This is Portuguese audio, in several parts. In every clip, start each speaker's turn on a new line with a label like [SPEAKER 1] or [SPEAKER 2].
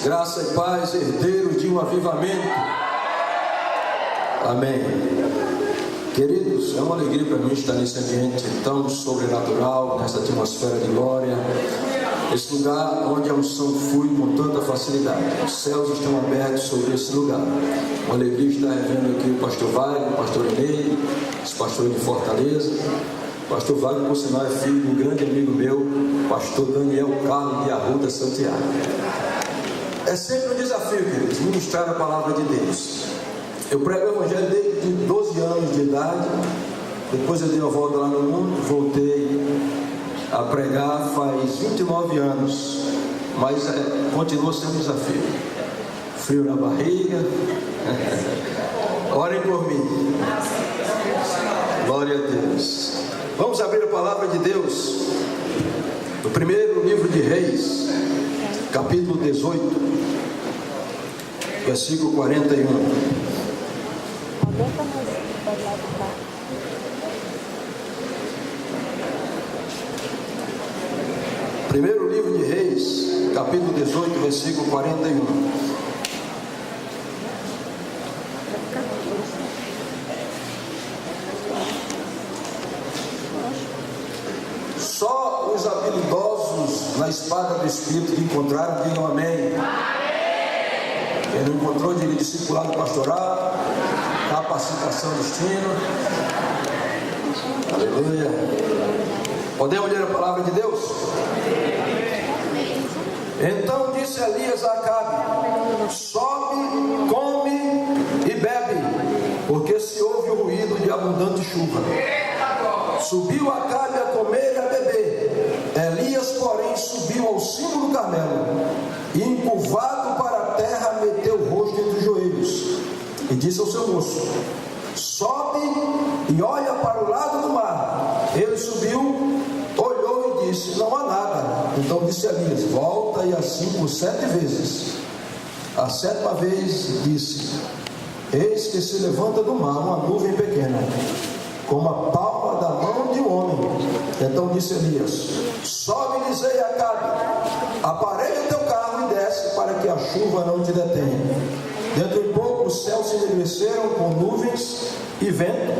[SPEAKER 1] Graça e paz, herdeiro de um avivamento. Amém. Queridos, é uma alegria para mim estar nesse ambiente tão sobrenatural, nessa atmosfera de glória, esse lugar onde a unção flui com tanta facilidade. Os céus estão abertos sobre esse lugar. Uma alegria estar revendo aqui o pastor Wagner, o pastor Enei, os pastores de Fortaleza. O pastor Wagner, por sinal, é filho de um grande amigo meu, o pastor Daniel Carlos de Arruda Santiago. É sempre um desafio, queridos, ministrar a palavra de Deus. Eu prego o Evangelho desde 12 anos de idade. Depois eu dei uma volta lá no mundo, voltei a pregar faz 29 anos. Mas continua sendo um desafio. Frio na barriga. Orem por mim. Glória a Deus. Vamos abrir a palavra de Deus no primeiro livro de Reis, capítulo 18, versículo 41. Primeiro livro de Reis, capítulo 18, versículo 41. Só os habilidosos na espada do Espírito que encontraram, digam amém. Quem não encontrou, diga discipulado pastoral, capacitação destino. Aleluia. Podemos ler a palavra de Deus? Então disse Elias a Acabe: sobe, come e bebe, porque se ouve o ruído de abundante chuva. Subiu Acabe a comer e a beber. Elias, porém, subiu ao cimo do Carmelo e, encurvado para a terra, meteu o rosto entre os joelhos e disse ao seu moço: sobe e olha para o lado do mar. Ele subiu, olhou e disse: não há nada. Então disse Elias: volta e assim por 7 vezes. A 7ª vez disse: eis que se levanta do mar uma nuvem pequena, como a palma da mão de um homem. Então disse Elias: sobe, Elisei, Acabe, aparelha o teu carro e desce, para que a chuva não te detenha. Dentro de pouco os céus se endurecerem com nuvens e vento,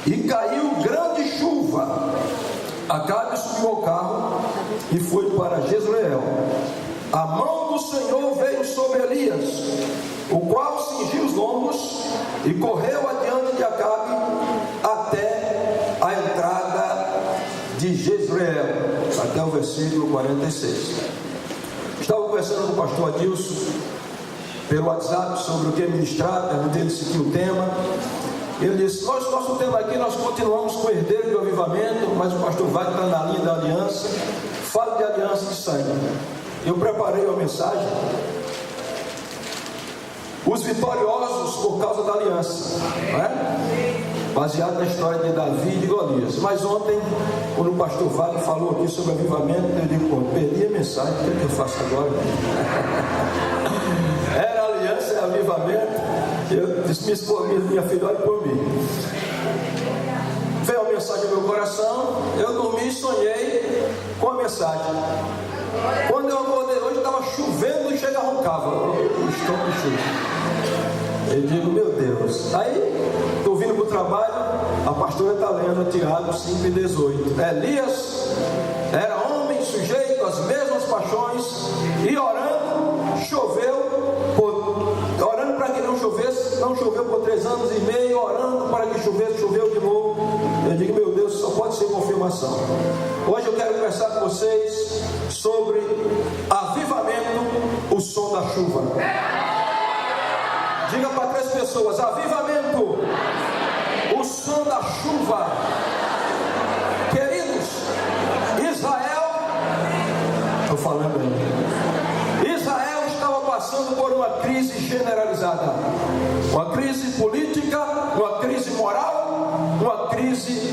[SPEAKER 1] e caiu grande chuva. Acabe subiu ao carro e foi para Jezreel. A mão do Senhor veio sobre Elias, o qual cingiu os lombos e correu adiante de Acabe até a entrada de Jezreel, até o versículo 46. Estava conversando com o pastor Adilson pelo WhatsApp sobre o que ministrar, perguntei ele se tinha o tema. Ele disse: nosso tema aqui, nós continuamos com o herdeiro do avivamento, mas o pastor vai estar na linha da aliança. Fala de aliança de sangue. Eu preparei uma mensagem: os vitoriosos por causa da aliança, não é? Baseado na história de Davi e de Golias. Mas ontem, quando o pastor Wagner falou aqui sobre avivamento, eu digo: pô, perdi a mensagem, o que é que eu faço agora? Era aliança, é avivamento. Eu disse: minha filha, olha por mim. Veio a mensagem no meu coração, eu dormi e sonhei com a mensagem. Quando eu acordei hoje, estava chovendo e chega roncava o estômago chuva. Eu digo: meu Deus. Aí estou vindo para o trabalho, a pastora está lendo Tiago 5:18. Elias era homem sujeito às mesmas paixões, e orando, orando para que não chovesse, não choveu por 3 anos e meio, orando para que chovesse, choveu de novo. Eu digo: meu Deus, só pode ser confirmação. Hoje eu quero conversar com vocês sobre avivamento, o som da chuva. Diga para 3 pessoas: avivamento, o som da chuva. Queridos, Israel, estou falando aí, Israel estava passando por uma crise generalizada, uma crise política, uma crise moral, uma crise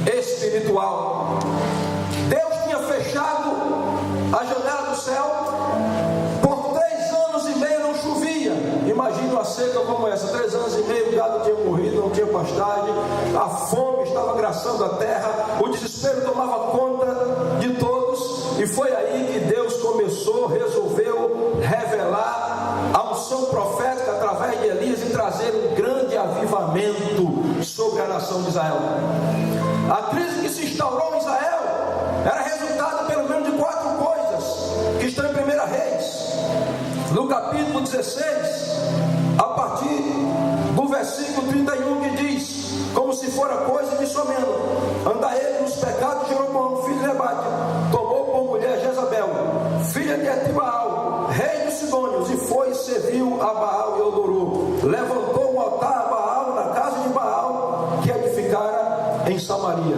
[SPEAKER 1] espiritual. Deus tinha fechado a janela do céu, por 3 anos e meio não chovia. Imagina uma seca como essa: 3 anos e meio, o gado tinha morrido, não tinha pastagem, a fome estava agraçando a terra, o desespero tomava conta de todos. E foi aí que Deus começou, resolveu revelar ação profética através de Elias e trazer um grande avivamento sobre a nação de Israel. A crise que se instaurou em Israel era resultado pelo menos de 4 coisas que estão em 1 Reis, no capítulo 16, a partir do versículo 31, que diz: como se fora coisa de somente anda ele nos pecados de Jeroboão, filho de Nebate, tomou por mulher Jezabel, filha de Etibaal, rei dos Sidônios, e foi e serviu a Baal e adorou. Levantou um altar a Baal na casa de Baal, que edificara em Samaria.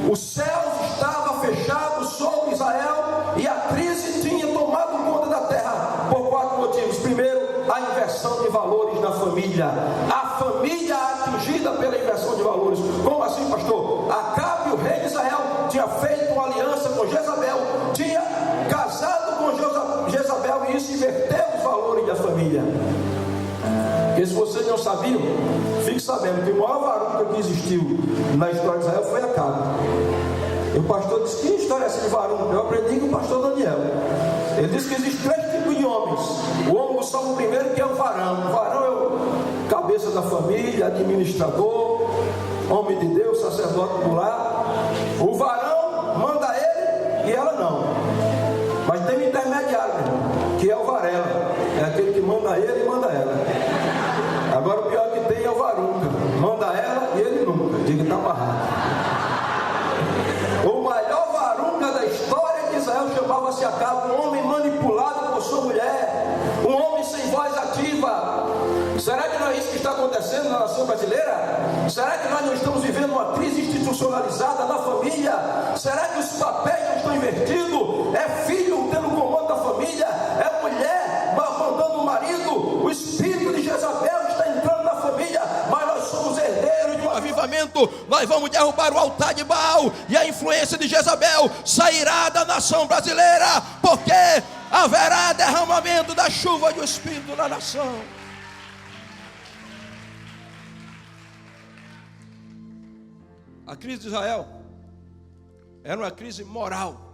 [SPEAKER 1] Os céus estavam fechados sobre Israel e a crise tinha tomado conta da terra por 4 motivos. Primeiro, a inversão de valores na família. A família atingida pela inversão de valores. Como assim, pastor? Acabe, o rei de Israel, tinha feito uma aliança com Jezabel, tinha casado com Jezabel, e isso inverteu os valores da família. Porque se vocês não sabiam, fique sabendo que o maior varunca que existiu na história de Israel foi Acabe. E o pastor disse: que história é essa de varunca? Eu aprendi com o pastor Daniel. Ele disse que existem 3 tipos de homens. O homem do Salmo primeiro, que é o varão. O varão é o cabeça da família, administrador, homem de Deus, sacerdote popular. O varão manda ele e ela não. Mas tem um intermediário, que é o varela. É aquele que manda ele e manda ela. Agora o pior que tem é o varunca. Manda ela e ele nunca. Diga, está amarrado. O maior varunca da história de Israel chamava-se Acabe, um homem manipulado por sua mulher, um homem sem voz ativa. Será que não é isso que está acontecendo na nação brasileira? Será que nós não estamos vivendo uma crise institucionalizada na família? Será que os papéis não estão invertidos? É filho tendo comando da família, é mulher mandando o marido. O espírito de Jezabel está entrando na família, mas nós somos herdeiros de um avivamento. Nós vamos derrubar o altar de Baal, e a influência de Jezabel sairá da nação brasileira, porque haverá derramamento da chuva do Espírito na nação. A crise de Israel era uma crise moral.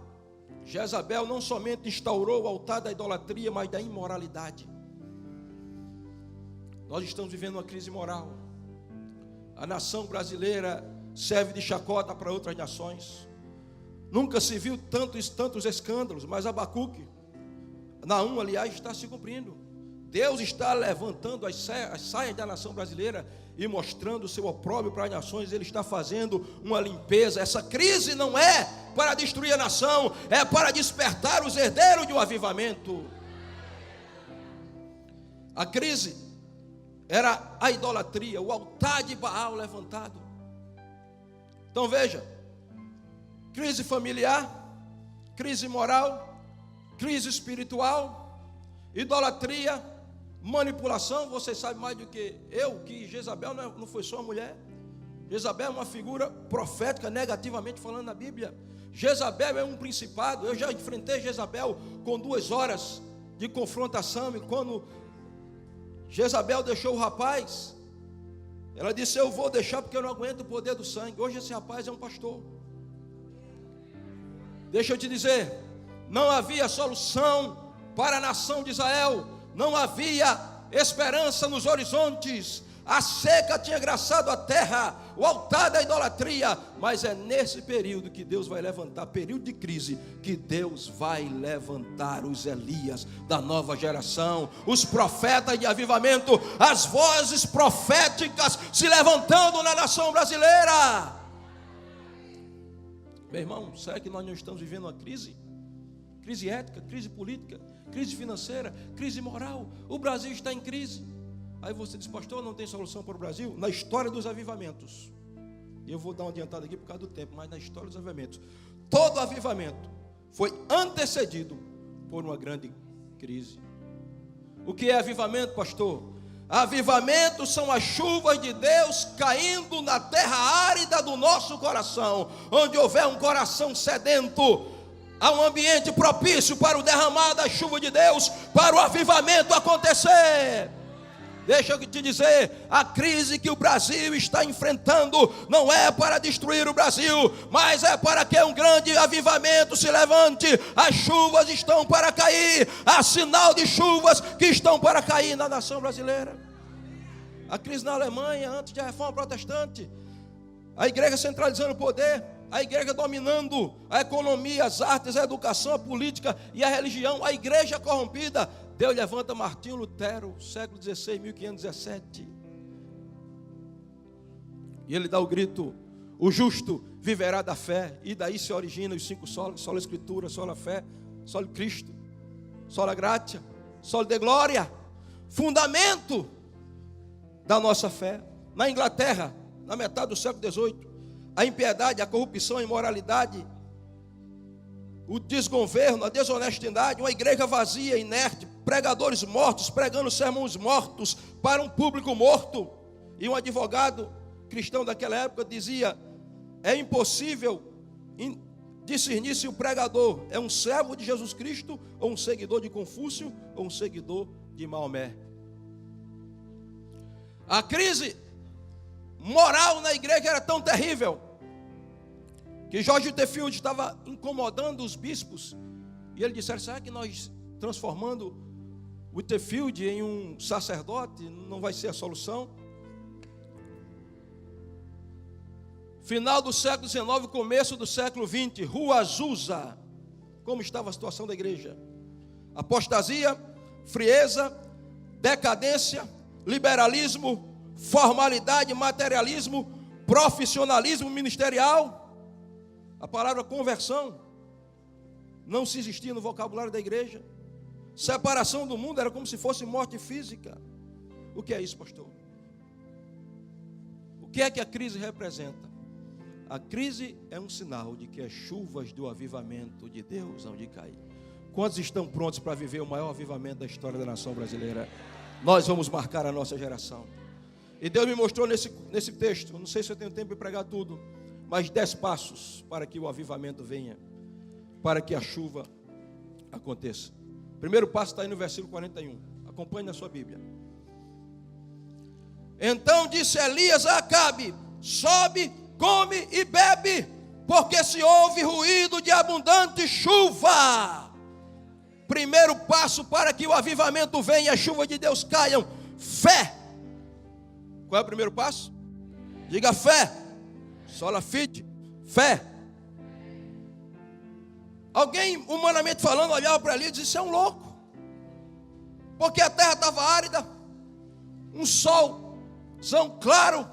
[SPEAKER 1] Jezabel não somente instaurou o altar da idolatria, mas da imoralidade. Nós estamos vivendo uma crise moral. A nação brasileira serve de chacota para outras nações. Nunca se viu tantos escândalos, mas Abacuque, Naum, aliás, está se cumprindo. Deus está levantando as saias da nação brasileira e mostrando o seu opróbrio para as nações. Ele está fazendo uma limpeza. Essa crise não é para destruir a nação, é para despertar os herdeiros de um avivamento. A crise era a idolatria, o altar de Baal levantado. Então veja: crise familiar, crise moral, crise espiritual, idolatria, manipulação. Você sabe mais do que eu que Jezabel não foi só uma mulher. Jezabel é uma figura profética, negativamente falando na Bíblia. Jezabel é um principado. Eu já enfrentei Jezabel com 2 horas de confrontação, e quando Jezabel deixou o rapaz, ela disse: eu vou deixar porque eu não aguento o poder do sangue. Hoje esse rapaz é um pastor. Deixa eu te dizer, não havia solução para a nação de Israel, não havia esperança nos horizontes. A seca tinha graçado a terra, o altar da idolatria. Mas é nesse período que Deus vai levantar, período de crise, que Deus vai levantar os Elias da nova geração, os profetas de avivamento, as vozes proféticas se levantando na nação brasileira. Meu irmão, será que nós não estamos vivendo uma crise? Crise ética, crise política, crise financeira, crise moral. O Brasil está em crise. Aí você diz: pastor, não tem solução para o Brasil? Na história dos avivamentos, eu vou dar uma adiantada aqui por causa do tempo, mas na história dos avivamentos, todo avivamento foi antecedido por uma grande crise. O que é avivamento, pastor? Avivamento são as chuvas de Deus caindo na terra árida do nosso coração. Onde houver um coração sedento, há um ambiente propício para o derramar da chuva de Deus, para o avivamento acontecer. Deixa eu te dizer, a crise que o Brasil está enfrentando não é para destruir o Brasil, mas é para que um grande avivamento se levante. As chuvas estão para cair, há sinal de chuvas que estão para cair na nação brasileira. A crise na Alemanha, antes da reforma protestante, a igreja centralizando o poder, a igreja dominando a economia, as artes, a educação, a política e a religião, a igreja corrompida. Deus levanta Martinho Lutero, século XVI, 1517. E ele dá o grito: o justo viverá da fé. E daí se origina os 5 solos: sola escritura, sola fé, sola Cristo, sola gratia, sola de glória. Fundamento da nossa fé. Na Inglaterra, na metade do século XVIII, a impiedade, a corrupção, a imoralidade, o desgoverno, a desonestidade, uma igreja vazia, inerte, pregadores mortos, pregando sermões mortos para um público morto. E um advogado cristão daquela época dizia: é impossível discernir se o pregador é um servo de Jesus Cristo, ou um seguidor de Confúcio, ou um seguidor de Maomé. A crise moral na igreja era tão terrível que George Whitefield estava incomodando os bispos. E ele disse: será que nós transformando Whitefield em um sacerdote não vai ser a solução? Final do século XIX, começo do século XX, Rua Azusa. Como estava a situação da igreja? Apostasia, frieza, decadência, liberalismo, formalidade, materialismo, profissionalismo ministerial. A palavra conversão não se existia no vocabulário da igreja. Separação do mundo era como se fosse morte física. O que é isso, pastor? O que é que a crise representa? A crise é um sinal de que as chuvas do avivamento de Deus hão de cair. Quantos estão prontos para viver o maior avivamento da história da nação brasileira? Nós vamos marcar a nossa geração. E Deus me mostrou nesse texto, não sei se eu tenho tempo de pregar tudo, mas 10 passos para que o avivamento venha, para que a chuva aconteça. O primeiro passo está aí no versículo 41. Acompanhe na sua Bíblia. Então disse Elias a Acabe: sobe, come e bebe, porque se ouve ruído de abundante chuva. Primeiro passo para que o avivamento venha e a chuva de Deus caiam: fé. Qual é o primeiro passo? Diga fé. Sola fide, fé. Alguém, humanamente falando, olhava para ali e disse: isso é um louco, porque a terra estava árida, um solzão claro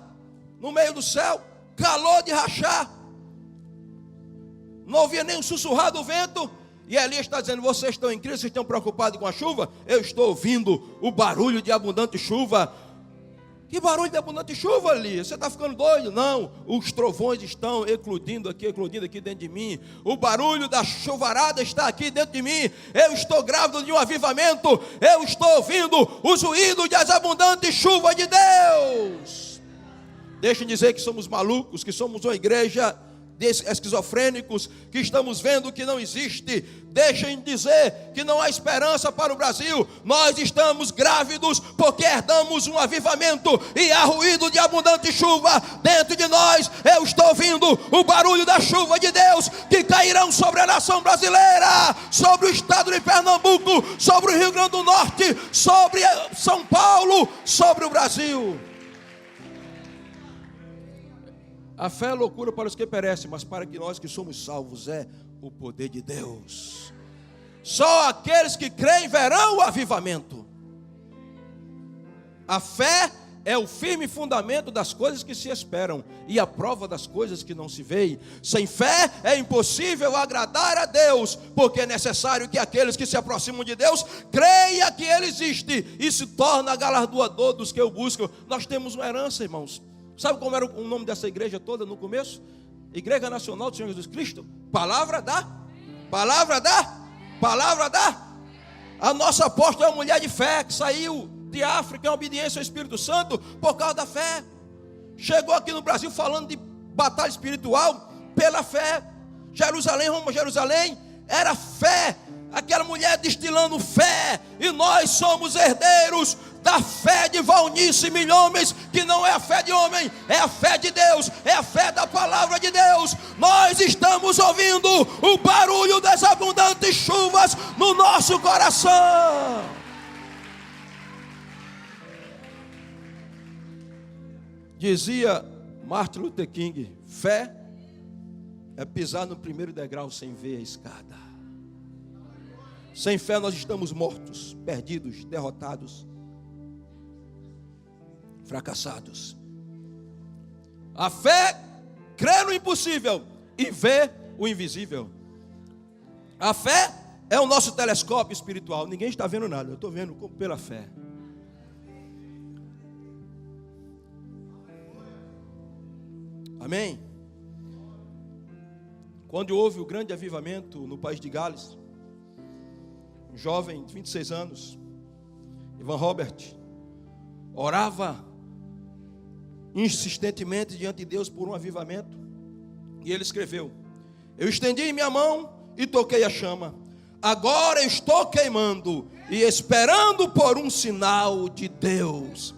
[SPEAKER 1] no meio do céu, calor de rachar, não ouvia nem um sussurrar do vento. E Elias está dizendo: vocês estão em crise, vocês estão preocupados com a chuva? Eu estou ouvindo o barulho de abundante chuva. Que barulho de abundante chuva, Elias? Você está ficando doido? Não, os trovões estão eclodindo aqui dentro de mim. O barulho da chuvarada está aqui dentro de mim. Eu estou grávido de um avivamento. Eu estou ouvindo os ruídos das abundantes chuvas de Deus. Deixa eu dizer que somos malucos, que somos uma igreja esquizofrênicos, que estamos vendo que não existe. Deixem dizer que não há esperança para o Brasil. Nós estamos grávidos porque herdamos um avivamento e há ruído de abundante chuva dentro de nós. Eu estou ouvindo o barulho da chuva de Deus que cairão sobre a nação brasileira, sobre o estado de Pernambuco, sobre o Rio Grande do Norte, sobre São Paulo, sobre o Brasil. A fé é loucura para os que perecem, mas para que nós que somos salvos é o poder de Deus. Só aqueles que creem verão o avivamento. A fé é o firme fundamento das coisas que se esperam e a prova das coisas que não se veem. Sem fé é impossível agradar a Deus, porque é necessário que aqueles que se aproximam de Deus creiam que Ele existe e se torna galardoador dos que o buscam. Nós temos uma herança, irmãos. Sabe como era o nome dessa igreja toda no começo? Igreja Nacional do Senhor Jesus Cristo. Palavra da. A nossa apóstola é uma mulher de fé que saiu de África em obediência ao Espírito Santo por causa da fé. Chegou aqui no Brasil falando de batalha espiritual pela fé. Jerusalém, Roma, Jerusalém, era fé. Aquela mulher destilando fé. E nós somos herdeiros da fé de Valnice Milhomes, que não é a fé de homem, é a fé de Deus, é a fé da palavra de Deus. Nós estamos ouvindo o barulho das abundantes chuvas no nosso coração. Dizia Martin Luther King: fé é pisar no primeiro degrau sem ver a escada. Sem fé nós estamos mortos, perdidos, derrotados, fracassados. A fé crê no impossível e vê o invisível. A fé é o nosso telescópio espiritual. Ninguém está vendo nada, eu estou vendo pela fé. Amém? Quando houve o grande avivamento no país de Gales, um jovem de 26 anos, Ivan Robert, orava insistentemente diante de Deus por um avivamento. E ele escreveu: eu estendi minha mão e toquei a chama. Agora eu estou queimando e esperando por um sinal de Deus.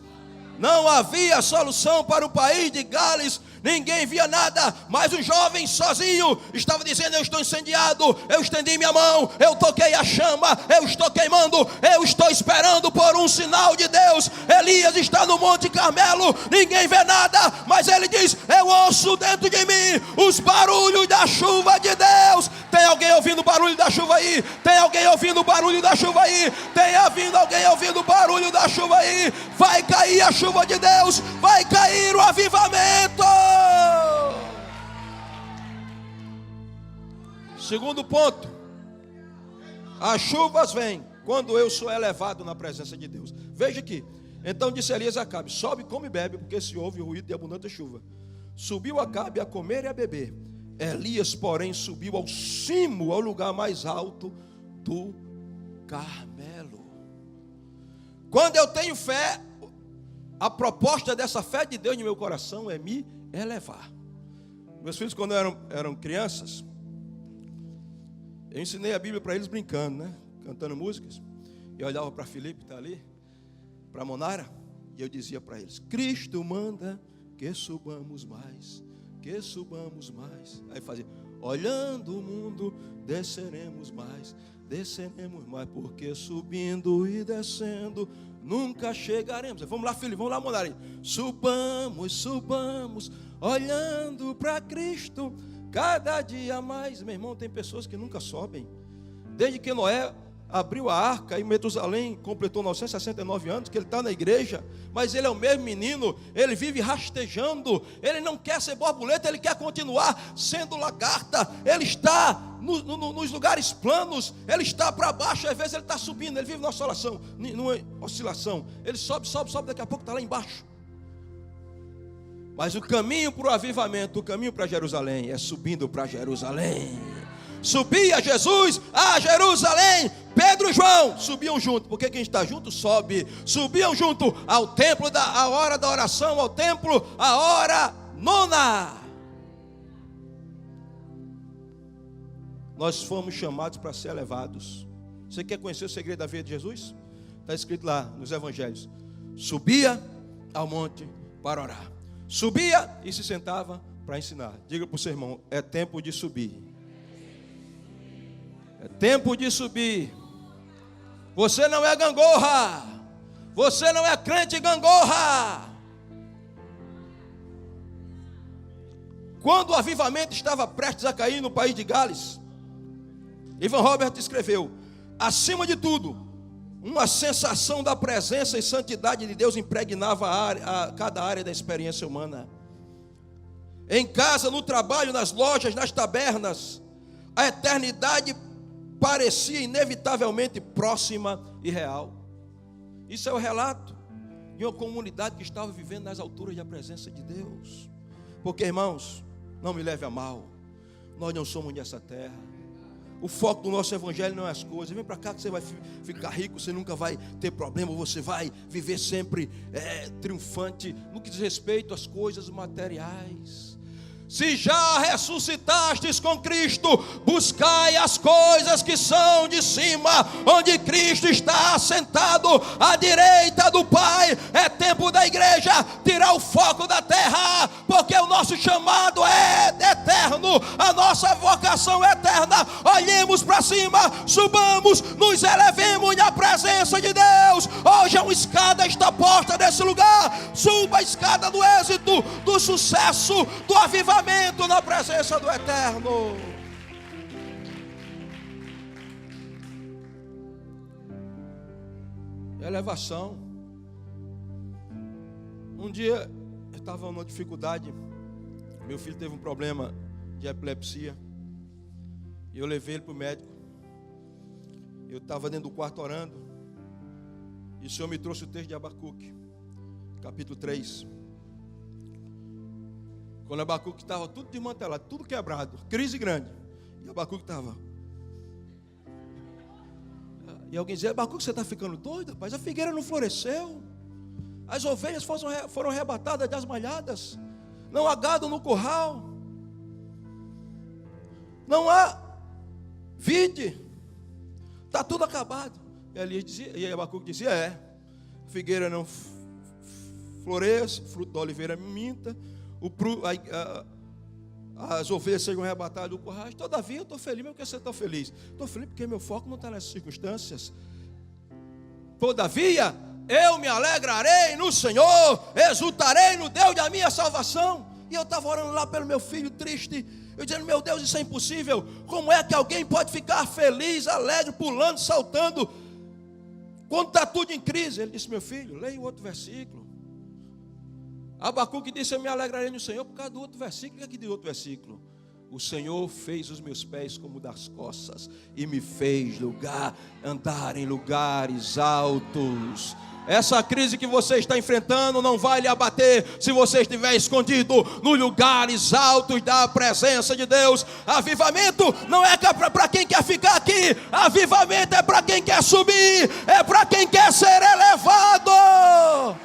[SPEAKER 1] Não havia solução para o país de Gales, ninguém via nada, mas o jovem sozinho estava dizendo: eu estou incendiado, eu estendi minha mão, eu toquei a chama, eu estou queimando, eu estou esperando por um sinal de Deus. Elias está no Monte Carmelo, ninguém vê nada, mas ele diz: eu ouço dentro de mim os barulhos da chuva de Deus. Tem alguém ouvindo o barulho da chuva aí? Tem alguém ouvindo o barulho da chuva aí? Tem alguém ouvindo o barulho da chuva aí? Vai cair a chuva de Deus, vai cair o avivamento. Segundo ponto, as chuvas vêm quando eu sou elevado na presença de Deus. Veja aqui. Então disse Elias a Acabe: sobe, come e bebe, porque se ouve o ruído de abundante chuva. Subiu Acabe a comer e a beber. Elias, porém, subiu ao cimo, ao lugar mais alto do Carmelo. Quando eu tenho fé, a proposta dessa fé de Deus no meu coração é me elevar. Meus filhos, quando eram crianças, eu ensinei a Bíblia para eles brincando, né? Cantando músicas. Eu olhava para Felipe, está ali, para Monara, e eu dizia para eles: Cristo manda que subamos mais, que subamos mais. Aí fazia: olhando o mundo, desceremos mais, porque subindo e descendo nunca chegaremos. Vamos lá, filho, vamos lá, Monara. Subamos, subamos, olhando para Cristo, cada dia mais. Meu irmão, tem pessoas que nunca sobem. Desde que Noé abriu a arca e Metusalém completou 969 anos, que ele está na igreja, mas ele é o mesmo menino, ele vive rastejando, ele não quer ser borboleta, ele quer continuar sendo lagarta, ele está nos lugares planos, ele está para baixo, às vezes ele está subindo, ele vive numa oscilação, ele sobe, daqui a pouco está lá embaixo. Mas o caminho para o avivamento, o caminho para Jerusalém, é subindo para Jerusalém. Subia Jesus a Jerusalém. Pedro e João subiam junto, porque quem está junto sobe. Subiam junto ao templo, a hora da oração, ao templo, a hora nona. Nós fomos chamados para ser elevados. Você quer conhecer o segredo da vida de Jesus? Está escrito lá nos evangelhos: subia ao monte para orar, subia e se sentava para ensinar. Diga para o seu irmão: é tempo de subir. É tempo de subir. Você não é gangorra. Você não é crente gangorra. Quando o avivamento estava prestes a cair no país de Gales, Ivan Robert escreveu: acima de tudo, uma sensação da presença e santidade de Deus impregnava a cada área da experiência humana. Em casa, no trabalho, nas lojas, nas tabernas, a eternidade parecia inevitavelmente próxima e real. Isso é o relato de uma comunidade que estava vivendo nas alturas da presença de Deus. Porque, irmãos, não me leve a mal, nós não somos dessa terra. O foco do nosso evangelho não é as coisas. Vem para cá que você vai ficar rico, você nunca vai ter problema, você vai viver sempre triunfante no que diz respeito às coisas materiais. Se já ressuscitastes com Cristo, buscai as coisas que são de cima, onde Cristo está assentado à direita do Pai. É tempo da igreja tirar o foco da terra, porque o nosso chamado é eterno, a nossa vocação é eterna. Olhemos para cima, subamos, nos elevemos na presença de Deus. Hoje é uma escada está posta nesse lugar. Suba a escada do êxito, do sucesso, do avivamento na presença do Eterno. Elevação. Um dia eu estava numa dificuldade. Meu filho teve um problema de epilepsia e eu levei ele para o médico. Eu estava dentro do quarto orando e o Senhor me trouxe o texto de Abacuque, capítulo 3. Quando Abacuque estava tudo desmantelado, tudo quebrado, crise grande. E Abacuque estava. E alguém dizia: Abacuque, você está ficando doido, rapaz? A figueira não floresceu. As ovelhas foram arrebatadas das malhadas. Não há gado no curral. Não há vide. Está tudo acabado. E Abacuque dizia: a figueira não floresce, fruto da oliveira minta. As ovelhas sejam arrebatadas do curral. Todavia eu estou feliz. Mas por que você está feliz? Estou feliz porque meu foco não está nessas circunstâncias. Todavia eu me alegrarei no Senhor, exultarei no Deus da minha salvação. E eu estava orando lá pelo meu filho triste, eu dizendo: meu Deus, isso é impossível. Como é que alguém pode ficar feliz, alegre, pulando, saltando, quando está tudo em crise? Ele disse: meu filho, leia o outro versículo. Abacuque disse: eu me alegrarei no Senhor por causa do outro versículo. O que é que diz o outro versículo? O Senhor fez os meus pés como das costas e me fez andar em lugares altos. Essa crise que você está enfrentando não vai lhe abater se você estiver escondido nos lugares altos da presença de Deus. Avivamento não é para quem quer ficar aqui. Avivamento é para quem quer subir, é para quem quer ser elevado.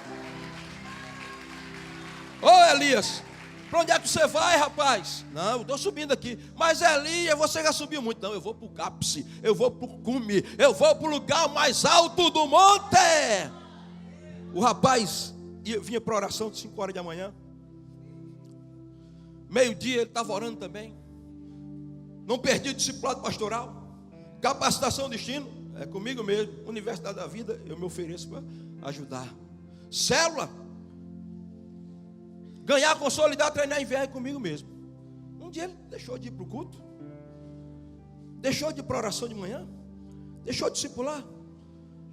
[SPEAKER 1] Ô Elias, para onde é que você vai, rapaz? Não, eu estou subindo aqui. Mas Elias, você já subiu muito. Não, eu vou para o cápside, eu vou para o cume, eu vou para o lugar mais alto do monte. O rapaz vinha para a oração de 5 horas da manhã. Meio-dia ele estava orando também. Não perdi o discipulado pastoral. Capacitação destino, é comigo mesmo. Universidade da Vida, eu me ofereço para ajudar. Célula. Ganhar, consolidar, treinar em viagem comigo mesmo. Um dia ele deixou de ir para o culto. Deixou de ir para a oração de manhã. Deixou de discipular.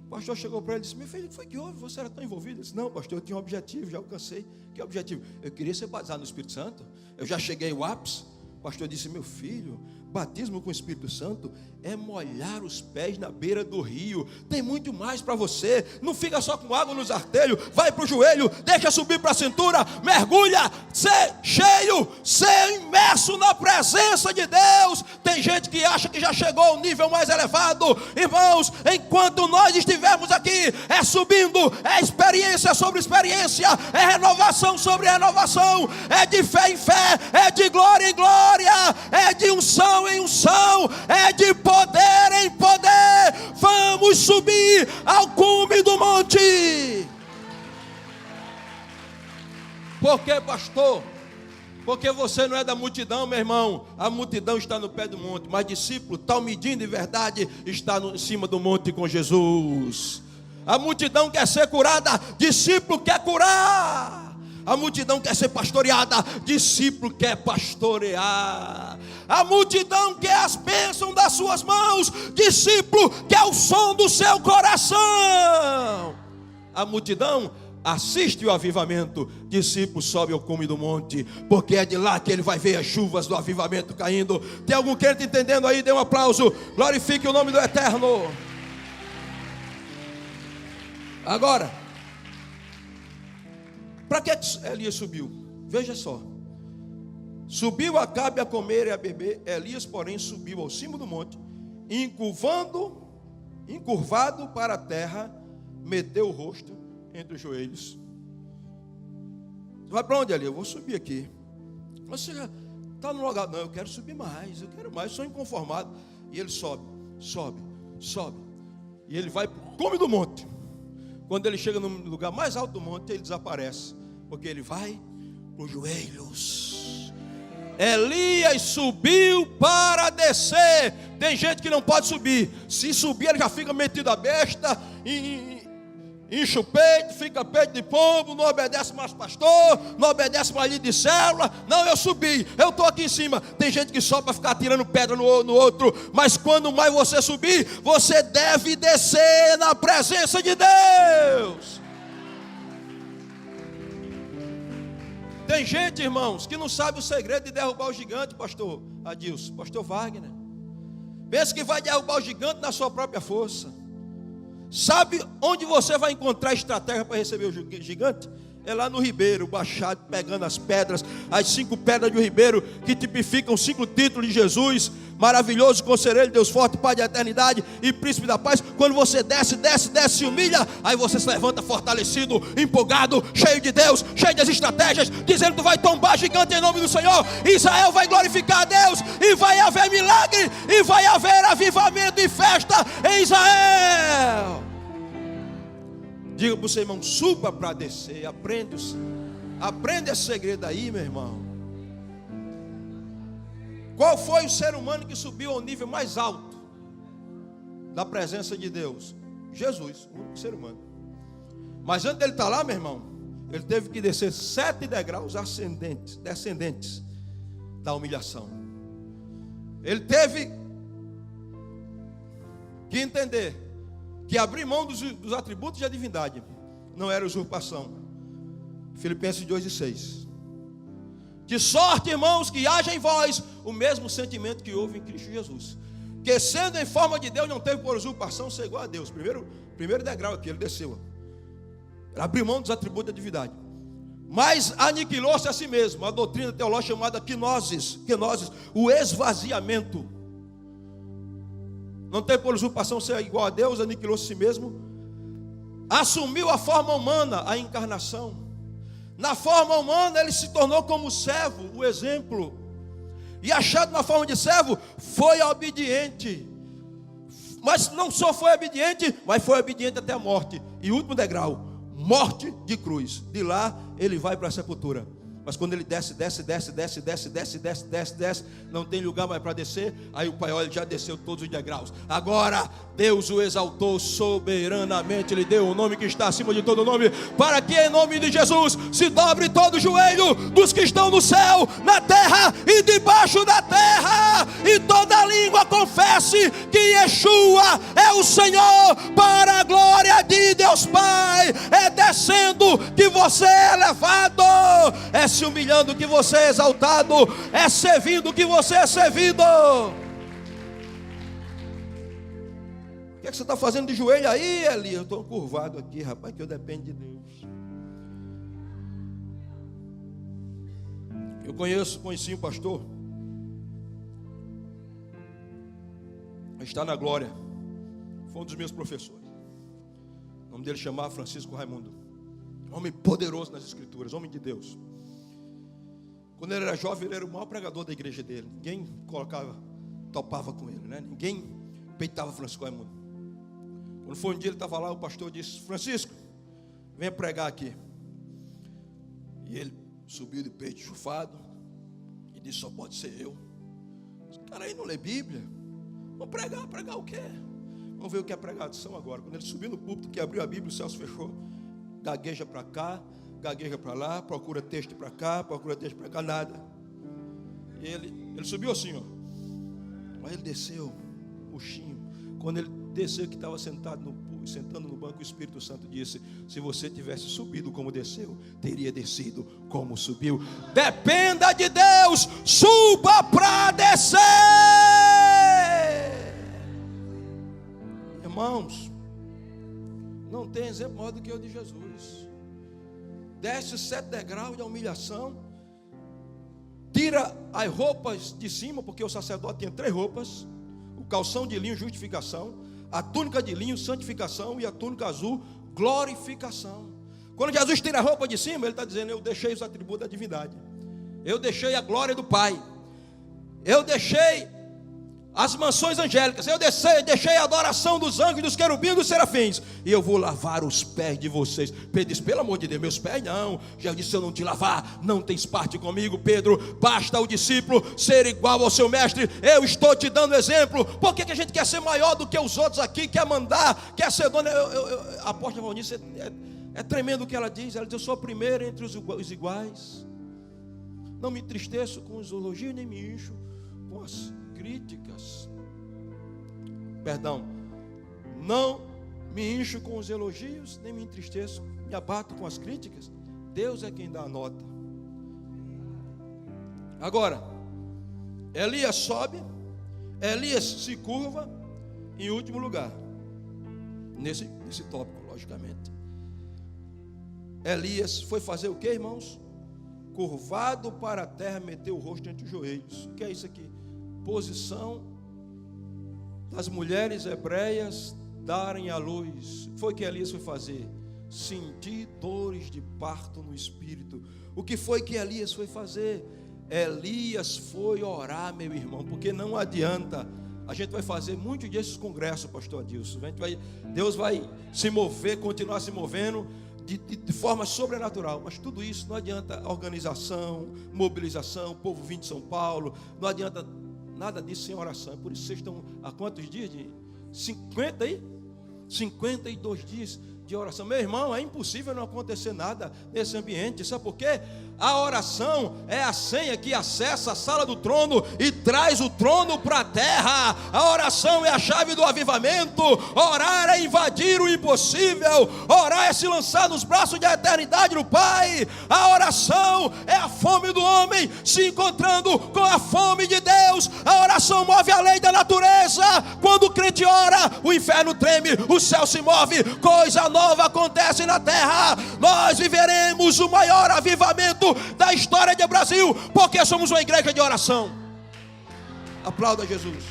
[SPEAKER 1] O pastor chegou para ele e disse: meu filho, o que foi que houve? Você era tão envolvido? Ele disse: não, pastor, eu tinha um objetivo, já alcancei. Que objetivo? Eu queria ser batizado no Espírito Santo. Eu já cheguei ao ápice. O pastor disse: meu filho, batismo com o Espírito Santo é molhar os pés na beira do rio. Tem muito mais para você. Não fica só com água nos artelhos. Vai para o joelho, deixa subir para a cintura, mergulha, ser cheio, ser imerso na presença de Deus. Tem gente que acha que já chegou ao nível mais elevado. Irmãos, enquanto nós estivermos aqui, é subindo, é experiência sobre experiência, é renovação sobre renovação, é de fé em fé, é de glória em glória, é de unção em unção, é de poder em poder. Vamos subir ao cume do monte. Por que, pastor? Porque você não é da multidão, meu irmão. A multidão está no pé do monte, mas discípulo, talmidim de verdade, está em cima do monte com Jesus. A multidão quer ser curada, discípulo quer curar. A multidão quer ser pastoreada, discípulo quer pastorear. A multidão quer as bênçãos das suas mãos, discípulo quer o som do seu coração. A multidão assiste o avivamento, discípulo sobe ao cume do monte, porque é de lá que ele vai ver as chuvas do avivamento caindo. Tem algum crente entendendo aí? Dê um aplauso, glorifique o nome do Eterno. Agora, para que Elias subiu? Veja só. Subiu Acabe a comer e a beber. Elias, porém, subiu ao cimo do monte, encurvado para a terra, meteu o rosto entre os joelhos. Vai para onde, Elias? Eu vou subir aqui. está no lugar. Não, eu quero subir mais, eu quero mais, sou inconformado. E ele sobe. E ele vai para o cume do monte. Quando ele chega no lugar mais alto do monte, ele desaparece, porque ele vai para os joelhos. Elias subiu para descer. Tem gente que não pode subir. Se subir, ele já fica metido a besta, enche o peito, fica peito de pombo, não obedece mais pastor, não obedece mais líder de célula. Não, eu subi, eu estou aqui em cima. Tem gente que sobe para ficar tirando pedra no outro. Mas quando mais você subir, você deve descer na presença de Deus. Tem gente, irmãos, que não sabe o segredo de derrubar o gigante, pastor Adilson, pastor Wagner. Pensa que vai derrubar o gigante na sua própria força. Sabe onde você vai encontrar estratégia para receber o gigante? É lá no ribeiro, baixado, pegando as pedras, as 5 pedras do ribeiro, que tipificam 5 títulos de Jesus: maravilhoso, conselheiro, Deus forte, Pai de eternidade e príncipe da paz. Quando você desce, se humilha, aí você se levanta fortalecido, empolgado, cheio de Deus, cheio das estratégias, dizendo que tu vai tombar gigante em nome do Senhor. Israel vai glorificar a Deus, e vai haver milagre, e vai haver avivamento e festa em Israel. Diga para o seu irmão: suba para descer. Aprende esse segredo aí, meu irmão. Qual foi o ser humano que subiu ao nível mais alto da presença de Deus? Jesus, o único ser humano. Mas antes dele estar lá, meu irmão, ele teve que descer 7 degraus descendentes da humilhação. Ele teve que entender que abrir mão dos atributos da divindade não era usurpação. Filipenses 2:6. De sorte, irmãos, que haja em vós o mesmo sentimento que houve em Cristo Jesus, que sendo em forma de Deus, não teve por usurpação ser igual a Deus. Primeiro degrau aqui, ele desceu. Abriu mão dos atributos da divindade, mas aniquilou-se a si mesmo. A doutrina teológica chamada quenosis, o esvaziamento. Não teve por usurpação ser igual a Deus, aniquilou-se a si mesmo. Assumiu a forma humana, a encarnação. Na forma humana ele se tornou como servo, o exemplo. E achado na forma de servo, foi obediente. Mas não só foi obediente, mas foi obediente até a morte. E último degrau, morte de cruz. De lá ele vai para a sepultura. Mas quando ele desce, não tem lugar mais para descer. Aí o Pai olha, ele já desceu todos os degraus. Agora Deus o exaltou soberanamente, lhe deu o nome que está acima de todo nome, para que em nome de Jesus se dobre todo o joelho dos que estão no céu, na terra e debaixo da terra, e toda língua confesse que Yeshua é o Senhor, para a glória de Deus Pai. É descendo que você é elevado, é se humilhando que você é exaltado, é servindo que você é servido. O que é que você está fazendo de joelho aí, Eli? Eu estou curvado aqui, rapaz, que eu dependo de Deus. Eu conheci um pastor, está na glória, foi um dos meus professores. O nome dele chamava Francisco Raimundo. Homem poderoso nas escrituras, homem de Deus. Quando ele era jovem, ele era o maior pregador da igreja dele. Ninguém topava com ele, né? Ninguém peitava Francisco Raimundo. Quando foi um dia, ele estava lá, o pastor disse: Francisco, venha pregar aqui. E ele subiu de peito chufado e disse: só pode ser eu. Esse cara aí não lê Bíblia. Vamos pregar o quê? Vamos ver o que é pregação agora. Quando ele subiu no púlpito, que abriu a Bíblia, o céu se fechou. Gagueja para cá, gagueja para lá, procura texto para cá, procura texto para cá, nada. E ele subiu assim, ó. Aí ele desceu, puxinho. Quando ele desceu, que estava sentando no banco, o Espírito Santo disse: se você tivesse subido como desceu, teria descido como subiu. Dependa de Deus, suba para descer. Irmãos, não tem exemplo maior do que o de Jesus. Desce 7 degraus de humilhação, tira as roupas de cima, porque o sacerdote tinha 3 roupas: o calção de linho, justificação; a túnica de linho, santificação; e a túnica azul, glorificação. Quando Jesus tira a roupa de cima, ele está dizendo: eu deixei os atributos da divindade, eu deixei a glória do Pai, Eu deixei as mansões angélicas, eu deixei a adoração dos anjos, dos querubins, dos serafins, e eu vou lavar os pés de vocês. Pedro disse: pelo amor de Deus, meus pés não. Já disse: se eu não te lavar, não tens parte comigo. Pedro, basta o discípulo ser igual ao seu mestre. Eu estou te dando exemplo. Por que a gente quer ser maior do que os outros aqui, quer mandar, quer ser dono? A apóstola Valnice, é tremendo o que ela diz. Ela diz: eu sou a primeira entre os iguais. Não me entristeço com os elogios, nem me encho com as críticas. Perdão, não me encho com os elogios, nem me entristeço, me abato com as críticas. Deus é quem dá a nota. Agora, Elias sobe, Elias se curva, em último lugar, nesse tópico, logicamente. Elias foi fazer o que, irmãos? Curvado para a terra, meteu o rosto entre os joelhos. O que é isso aqui? Posição das mulheres hebreias darem à luz. Foi o que Elias foi fazer. Sentir dores de parto no espírito. O que foi que Elias foi fazer? Elias foi orar, meu irmão, porque não adianta. A gente vai fazer muitos desses congressos, pastor Adilson. Deus vai se mover, continuar se movendo de forma sobrenatural, mas tudo isso não adianta organização, mobilização, povo vindo de São Paulo, não adianta nada disso sem oração. Por isso vocês estão há quantos dias? 52 dias de oração. Meu irmão, é impossível não acontecer nada nesse ambiente. Sabe por quê? A oração é a senha que acessa a sala do trono e traz o trono para a terra. A oração é a chave do avivamento. Orar é invadir o impossível. Orar é se lançar nos braços da eternidade do Pai. A oração é a fome do homem se encontrando com a fome de Deus. A oração move a lei da natureza. Quando o crente ora, o inferno treme, o céu se move, coisa nova acontece na terra. Nós viveremos o maior avivamento da história do Brasil, porque somos uma igreja de oração. Aplauda Jesus.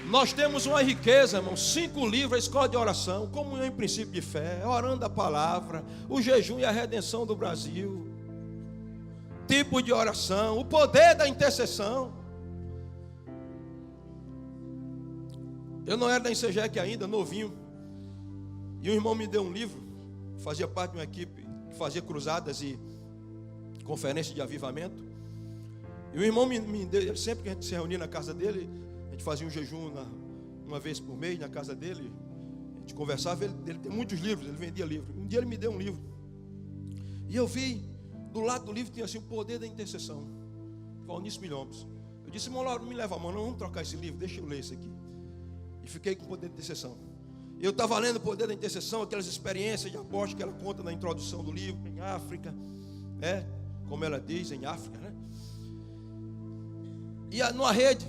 [SPEAKER 1] Nós temos uma riqueza, irmão. 5 livros, a escola de oração, comunhão em princípio de fé, orando a palavra, o jejum e a redenção do Brasil, tipo de oração, o poder da intercessão. Eu não era da Insegec ainda, novinho, e um irmão me deu um livro, fazia parte de uma equipe que fazia cruzadas e conferências de avivamento. E o irmão me deu, sempre que a gente se reunia na casa dele, a gente fazia um jejum uma vez por mês na casa dele, a gente conversava. Ele tem muitos livros, ele vendia livros. Um dia ele me deu um livro, e eu vi, do lado do livro tinha assim: o poder da intercessão, Valnice Milhomes. Eu disse: irmão Lauro, me leva a mão, não vamos trocar esse livro, deixa eu ler isso aqui. E fiquei com o poder da intercessão. Eu estava lendo o poder da intercessão, aquelas experiências de apóstolo que ela conta na introdução do livro, em África, como ela diz, em África, né? E numa rede,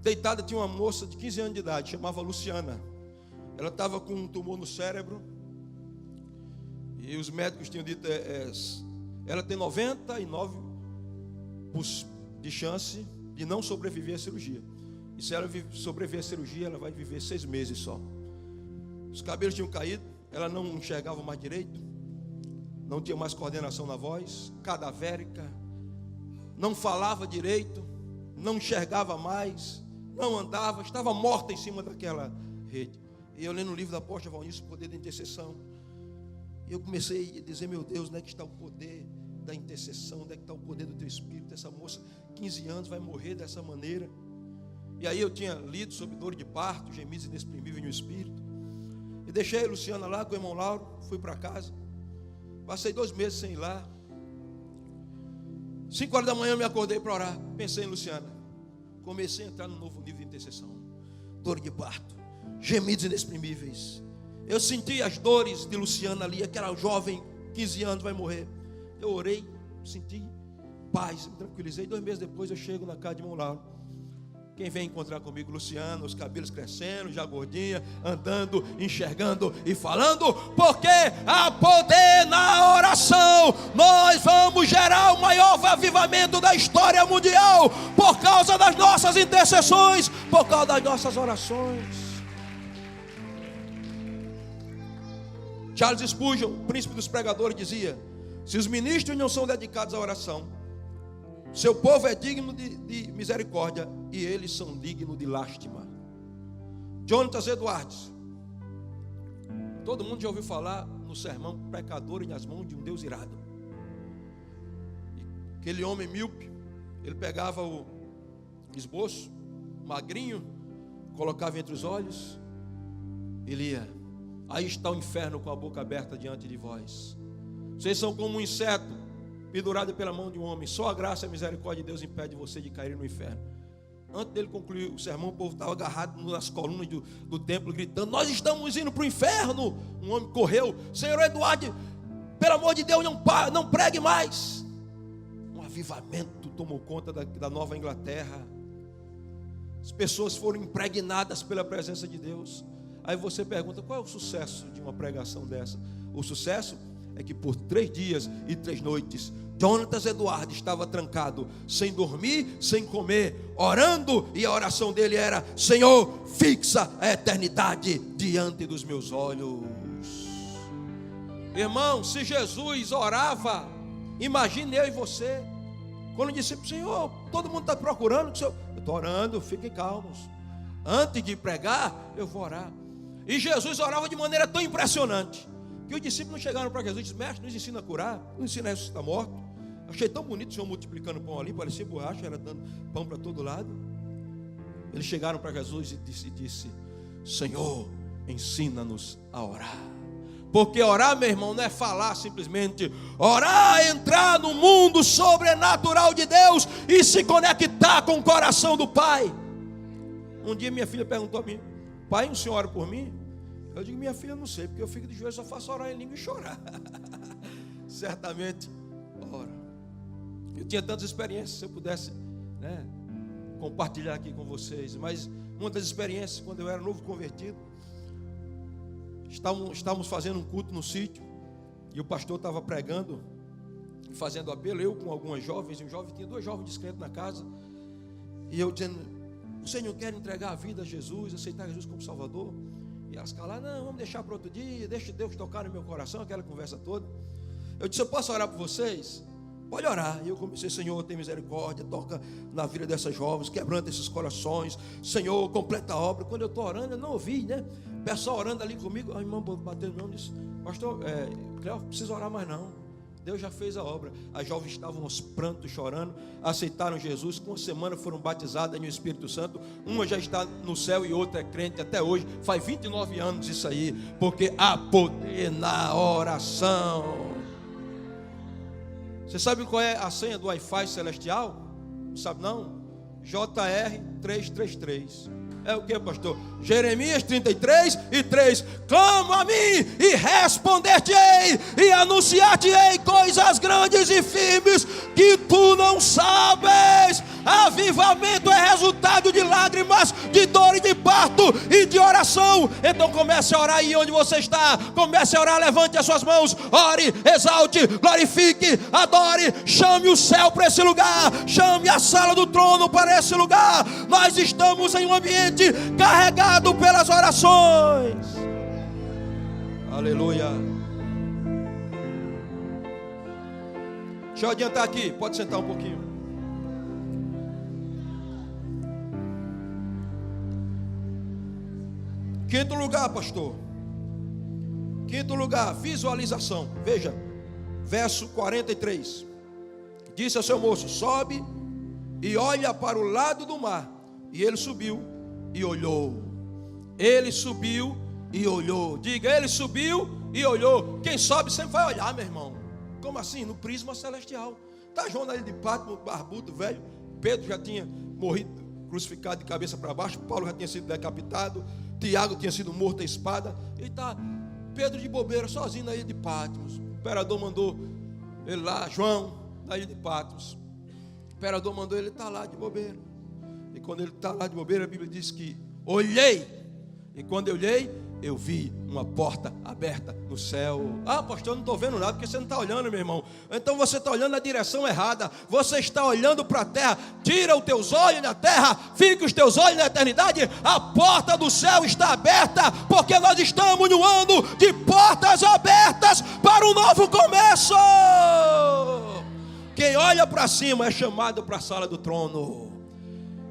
[SPEAKER 1] deitada, tinha uma moça de 15 anos de idade, chamava Luciana. Ela estava com um tumor no cérebro, e os médicos tinham dito: ela tem 99% de chance de não sobreviver à cirurgia. E se ela sobreviver à cirurgia, ela vai viver 6 meses só. Os cabelos tinham caído, ela não enxergava mais direito, não tinha mais coordenação na voz, cadavérica, não falava direito, não enxergava mais, não andava, estava morta em cima daquela rede. E eu lendo o livro da apóstola Valnice, o poder da intercessão, e eu comecei a dizer: meu Deus, onde é que está o poder da intercessão? Onde é que está o poder do teu Espírito? Essa moça, 15 anos, vai morrer dessa maneira. E aí eu tinha lido sobre dor de parto, gemidos inexprimíveis no espírito. E deixei a Luciana lá com o irmão Lauro, fui para casa. Passei 2 meses sem ir lá. 5 horas da manhã eu me acordei para orar. Pensei em Luciana. Comecei a entrar no novo nível de intercessão. Dor de parto, gemidos inexprimíveis. Eu senti as dores de Luciana ali, aquela jovem, 15 anos, vai morrer. Eu orei, senti paz, me tranquilizei. 2 meses depois eu chego na casa de irmão Lauro. Quem vem encontrar comigo? Luciano, os cabelos crescendo, já gordinha, andando, enxergando e falando, porque há poder na oração. Nós vamos gerar o maior avivamento da história mundial, por causa das nossas intercessões, por causa das nossas orações. Charles Spurgeon, príncipe dos pregadores, dizia: Se os ministros não são dedicados à oração, seu povo é digno de misericórdia e eles são dignos de lástima. Jonatas Edwards. Todo mundo já ouviu falar no sermão Pecadores nas mãos de um Deus irado. Aquele homem míope, ele pegava o esboço, magrinho, colocava entre os olhos e lia: aí está o inferno com a boca aberta diante de vós. Vocês são como um inseto pendurado pela mão de um homem. Só a graça e a misericórdia de Deus impede você de cair no inferno. Antes dele concluir o sermão, o povo estava agarrado nas colunas do templo, gritando: nós estamos indo para o inferno. Um homem correu: Senhor Eduardo, pelo amor de Deus, não pregue mais. Um avivamento tomou conta da Nova Inglaterra. As pessoas foram impregnadas pela presença de Deus. Aí você pergunta: qual é o sucesso de uma pregação dessa? O sucesso é que por 3 dias e 3 noites Jonatas Edwards estava trancado, sem dormir, sem comer, orando, e a oração dele era: Senhor, fixa a eternidade diante dos meus olhos. Irmão, se Jesus orava, imagine eu e você. Quando disse: Senhor, todo mundo está procurando, Senhor, eu estou orando, fiquem calmos. Antes de pregar, eu vou orar. E Jesus orava de maneira tão impressionante que os discípulos não chegaram para Jesus e disseram: mestre, nos ensina a curar, nos ensina a ressuscitar morto. Achei tão bonito o Senhor multiplicando pão ali, parecia borracha, era dando pão para todo lado. Eles chegaram para Jesus e disse: Senhor, ensina-nos a orar. Porque orar, meu irmão, não é falar simplesmente. Orar é entrar no mundo sobrenatural de Deus e se conectar com o coração do Pai. Um dia minha filha perguntou a mim: pai, o senhor ora por mim? Eu digo: minha filha, não sei, porque eu fico de joelho, só faço orar em língua e chorar. Certamente ora. Eu tinha tantas experiências, se eu pudesse, compartilhar aqui com vocês. Mas uma das experiências, quando eu era novo convertido, estávamos fazendo um culto no sítio, e o pastor estava pregando, fazendo apelo, eu com algumas jovens, tinha 2 jovens descrentes na casa, e eu dizendo: você não quer entregar a vida a Jesus, aceitar Jesus como Salvador? E elas calaram: não, vamos deixar para outro dia, deixa Deus tocar no meu coração, aquela conversa toda. Eu disse: eu posso orar por vocês? Pode orar. E eu comecei: Senhor, tem misericórdia, toca na vida dessas jovens, quebranta esses corações, Senhor, completa a obra. Quando eu estou orando, eu não ouvi, o pessoal orando ali comigo, a irmã batendo no meu, disse: pastor, Cléo, não precisa orar mais não, Deus já fez a obra. As jovens estavam aos prantos, chorando, aceitaram Jesus. Com 1 semana foram batizadas no Espírito Santo. Uma já está no céu e outra é crente até hoje. Faz 29 anos isso aí, porque há poder na oração. Você sabe qual é a senha do Wi-Fi celestial? Não sabe não? JR333. É o que, pastor? Jeremias 33:3. Clama a mim e responder-te-ei e anunciar-te-ei coisas grandes e firmes que tu não sabes. Avivamento é resultado de lágrimas, de dor e de parto e de oração. Então comece a orar aí onde você está. Comece a orar, levante as suas mãos, ore, exalte, glorifique, adore. Chame o céu para esse lugar, chame a sala do trono para esse lugar. Nós estamos em um ambiente carregado pelas orações. Aleluia. Deixa eu adiantar aqui, pode sentar um pouquinho. Quinto lugar, pastor. Quinto lugar, visualização. Veja, verso 43. Disse ao seu moço: sobe e olha para o lado do mar. E ele subiu e olhou. Ele subiu e olhou. Diga: ele subiu e olhou. Quem sobe sempre vai olhar, meu irmão. Como assim? No prisma celestial. Está João na ilha de Patmos, barbudo, velho. Pedro já tinha morrido, crucificado de cabeça para baixo. Paulo já tinha sido decapitado. Tiago tinha sido morto à espada. E está Pedro de bobeira, sozinho na ilha de Patmos. O imperador mandou ele lá, João, na ilha de Patmos. O imperador mandou ele estar lá de bobeira. E quando ele está lá de bobeira, a Bíblia diz que olhei. E quando eu olhei, eu vi uma porta aberta no céu. Ah, pastor, eu não estou vendo nada, porque você não está olhando, meu irmão. Então você está olhando na direção errada. Você está olhando para a terra. Tira os teus olhos da terra, fica os teus olhos na eternidade. A porta do céu está aberta, porque nós estamos no ano de portas abertas para um novo começo. Quem olha para cima é chamado para a sala do trono.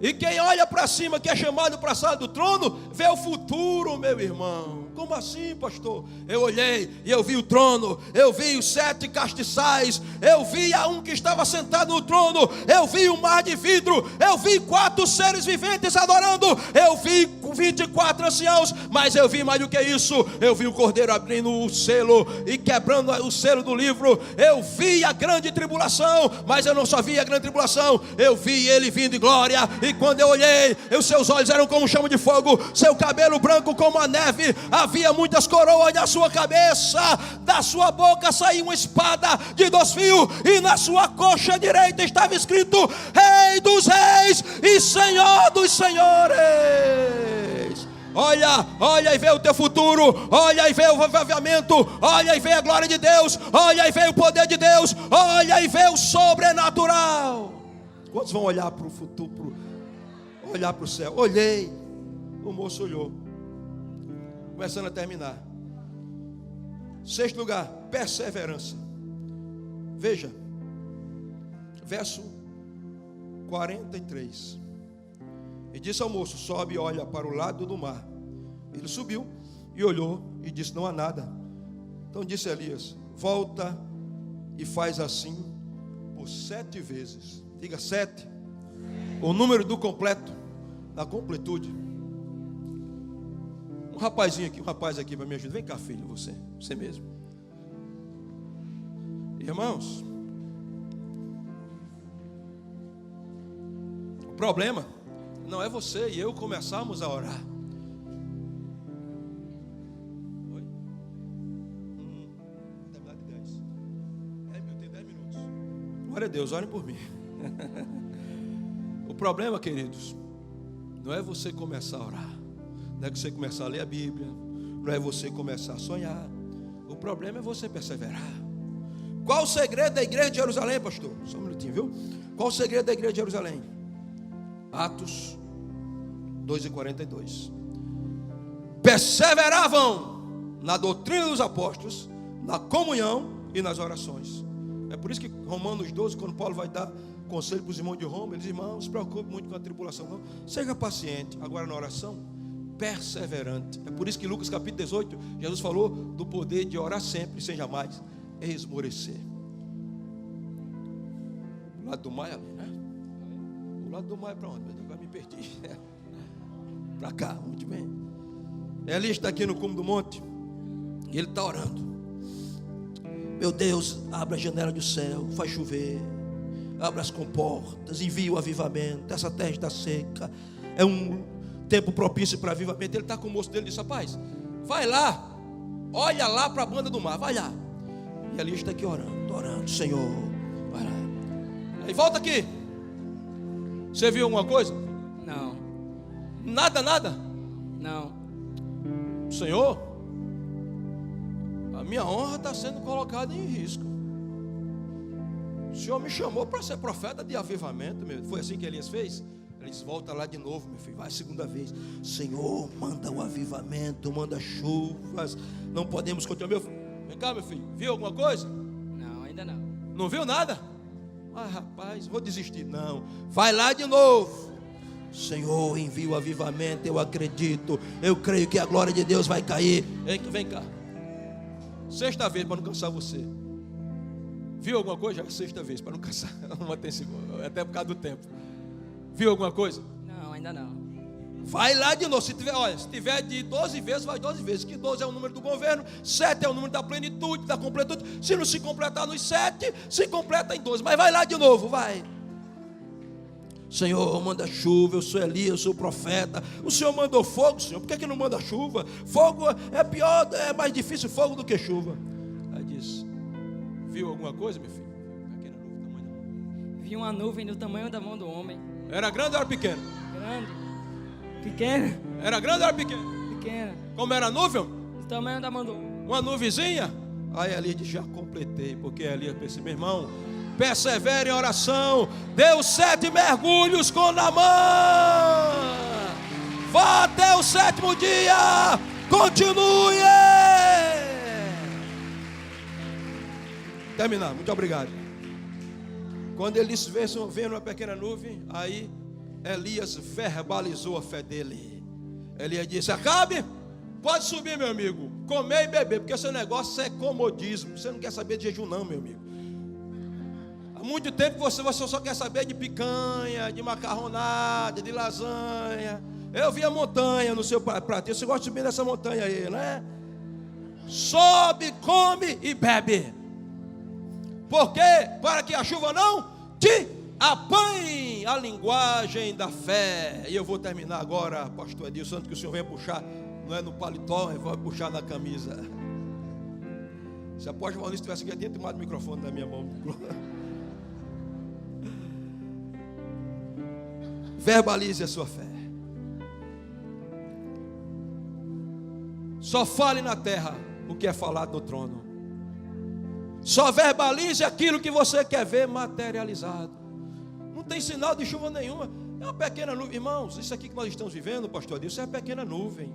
[SPEAKER 1] E quem olha para cima, que é chamado para a sala do trono, vê o futuro, meu irmão. Como assim, pastor? Eu olhei e eu vi o trono, eu vi os 7 castiçais, eu vi a um que estava sentado no trono, eu vi o mar de vidro, eu vi 4 seres viventes adorando, eu vi 24 anciãos, mas eu vi mais do que isso, eu vi o cordeiro abrindo o selo e quebrando o selo do livro, eu vi a grande tribulação, mas eu não só vi a grande tribulação, eu vi ele vindo em glória. E quando eu olhei, os seus olhos eram como chama de fogo, seu cabelo branco como a neve, havia muitas coroas na sua cabeça, da sua boca saía uma espada de 2 fios, e na sua coxa direita estava escrito: Rei dos reis e Senhor dos senhores. Olha e vê o teu futuro, olha e vê o avivamento, olha e vê a glória de Deus, olha e vê o poder de Deus, olha e vê o sobrenatural. Quantos vão olhar para o futuro, olhar para o céu? Olhei, o moço olhou. Começando a terminar. 6º lugar, perseverança. Veja, verso 43. E disse ao moço: sobe e olha para o lado do mar. Ele subiu e olhou e disse: não há nada. Então disse Elias: volta e faz assim por 7 vezes. Diga 7. O número do completo, da completude. Um rapaz aqui para me ajudar. Vem cá, filho, você mesmo. Irmãos, o problema não é você e eu começarmos a orar. Oi? Terminar de 10. Eu tenho 10 minutos. Glória a Deus, orem por mim. O problema, queridos, não é você começar a orar, não é você começar a ler a Bíblia, não é você começar a sonhar. O problema é você perseverar. Qual o segredo da igreja de Jerusalém, pastor? Só um minutinho, viu? Qual o segredo da igreja de Jerusalém? Atos 2:42. Perseveravam na doutrina dos apóstolos, na comunhão e nas orações. É por isso que Romanos 12, quando Paulo vai dar conselho para os irmãos de Roma, ele diz: irmão, não se preocupe muito com a tribulação, não. Seja paciente. Agora na oração, perseverante. É por isso que em Lucas capítulo 18, Jesus falou do poder de orar sempre, sem jamais esmorecer. O lado do mar é ali, né? O lado do mar é para onde? Agora me perdi. Para cá, muito bem. Elias está aqui no cume do monte e ele está orando. Meu Deus, abre a janela do céu, faz chover, abre as comportas, envia o avivamento. Essa terra está seca, é um tempo propício para avivamento. Ele está com o moço dele e disse: rapaz, vai lá, olha lá para a banda do mar, vai lá. E Elias está aqui orando, Senhor, vai lá. Aí volta aqui. Você viu alguma coisa?
[SPEAKER 2] Não.
[SPEAKER 1] Nada?
[SPEAKER 2] Não.
[SPEAKER 1] Senhor, a minha honra está sendo colocada em risco. O Senhor me chamou para ser profeta de avivamento, meu. Foi assim que Elias fez? Ele disse: volta lá de novo, meu filho, vai a 2ª vez. Senhor, manda o avivamento, manda chuvas. Não podemos continuar, meu filho. Vem cá, meu filho, viu alguma coisa?
[SPEAKER 2] Não, ainda não.
[SPEAKER 1] Não viu nada? Ah, rapaz, vou desistir. Não, vai lá de novo. Senhor, envia o avivamento, eu acredito, eu creio que a glória de Deus vai cair. Vem cá. 6ª vez, para não cansar você. Viu alguma coisa? Já é 6ª vez, para não cansar. Até por causa do tempo. Viu alguma coisa?
[SPEAKER 2] Não, ainda não.
[SPEAKER 1] Vai lá de novo. Se tiver de 12 vezes, vai 12 vezes. Que 12 é o número do governo, 7 é o número da plenitude, da completude. Se não se completar nos 7, se completa em 12. Mas vai lá de novo, vai. Senhor, manda chuva. Eu sou Elias, eu sou profeta. O Senhor mandou fogo, Senhor. Por que não manda chuva? Fogo é pior, é mais difícil fogo do que chuva. Aí disse: viu alguma coisa, meu filho?
[SPEAKER 2] Vi uma nuvem do tamanho da mão do homem.
[SPEAKER 1] Era grande ou era pequeno?
[SPEAKER 2] Grande. Pequena.
[SPEAKER 1] Era grande ou era pequeno?
[SPEAKER 2] Pequena. pequena.
[SPEAKER 3] Como era a nuvem?
[SPEAKER 2] Do tamanho da mão do homem.
[SPEAKER 3] Uma nuvenzinha? Aí Elias disse, já completei. Porque Elias pensou, meu irmão, persevere em oração. Deu 7 mergulhos com Naamã. Vá até o 7º dia. Continue. Terminar, muito obrigado. Quando ele disse, vendo uma pequena nuvem, aí Elias verbalizou a fé dele. Elias disse, Acabe, pode subir, meu amigo, comer e beber, porque esse negócio é comodismo. Você não quer saber de jejum não, meu amigo. Há muito tempo você só quer saber de picanha, de macarronada, de lasanha. Eu vi a montanha no seu prato. Você gosta de subir nessa montanha aí, né? Sobe, come e bebe. Porque para que a chuva não te apanhe, a linguagem da fé. E eu vou terminar agora, pastor Edilson, antes que o senhor venha puxar, não é no paletó, vai puxar na camisa. Se a apóstolo Maurício estivesse aqui, eu tinha tomado o microfone da minha mão. Verbalize a sua fé. Só fale na terra o que é falado no trono. Só verbalize aquilo que você quer ver materializado. Não tem sinal de chuva nenhuma. É uma pequena nuvem. Irmãos, isso aqui que nós estamos vivendo, pastor Adilson, é uma pequena nuvem.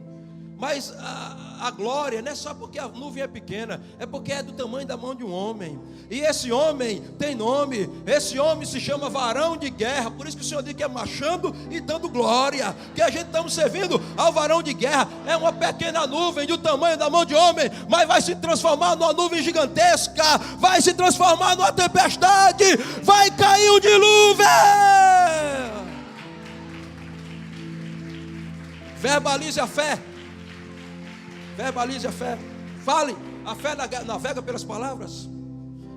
[SPEAKER 3] Mas a glória não é só porque a nuvem é pequena, é porque é do tamanho da mão de um homem. E esse homem tem nome. Esse homem se chama varão de guerra. Por isso que o Senhor diz que é marchando e dando glória. Que a gente estamos servindo ao varão de guerra. É uma pequena nuvem do tamanho da mão de homem, mas vai se transformar numa nuvem gigantesca. Vai se transformar numa tempestade. Vai cair um dilúvio. Verbalize a fé. Verbalize a fé. Fale. A fé navega pelas palavras.